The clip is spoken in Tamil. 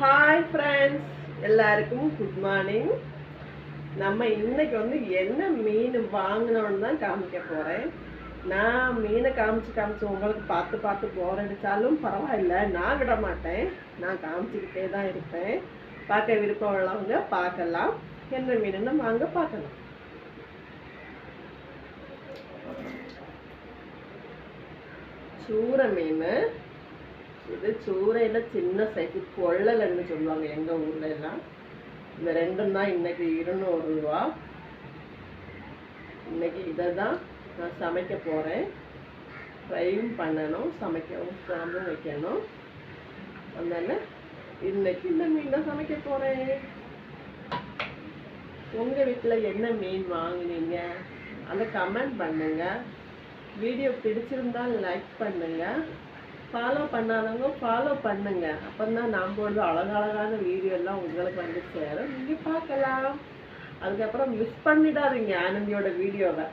ஹாய் ஃப்ரெண்ட்ஸ், எல்லாருக்கும் குட் மார்னிங். நம்ம இன்னைக்கு என்ன மீன் வாங்கினோன்னு தான் காமிக்க போகிறேன். நான் மீனை காமிச்சு உங்களுக்கு பார்த்து போர் அடித்தாலும் பரவாயில்ல, நான் விட மாட்டேன். நான் காமிச்சிக்கிட்டே தான் இருப்பேன். பார்க்க விருப்பம் உள்ளவங்க பார்க்கலாம். என்ன மீனுன்னு வாங்க பார்க்கலாம். சூரை மீன் இது. சூறையில சின்ன சைஸு கொள்ளலன்னு சொல்லுவாங்க எங்க ஊர்ல எல்லாம். இந்த ரெண்டும் தான் இன்னைக்கு 200 ரூபா. இன்னைக்கு இதை தான் நான் சமைக்க போறேன். ஃப்ரையும் பண்ணணும், சமைக்கவும் குழம்பும் வைக்கணும். அதனால இன்னைக்கு இந்த மீன் தான் சமைக்க போறேன். உங்க வீட்டுல என்ன மீன் வாங்குனீங்க அதை கமெண்ட் பண்ணுங்க. வீடியோ பிடிச்சிருந்தா லைக் பண்ணுங்க. ஃபாலோ பண்ணாதவங்க ஃபாலோ பண்ணுங்க. அப்போதான் நான் போடுற அழகழகான வீடியோ எல்லாம் உங்களுக்கு வந்து சேரும், நீங்கள் பார்க்கலாம். அதுக்கப்புறம் மிஸ் பண்ணிடாதீங்க ஆனந்தியோட வீடியோவை.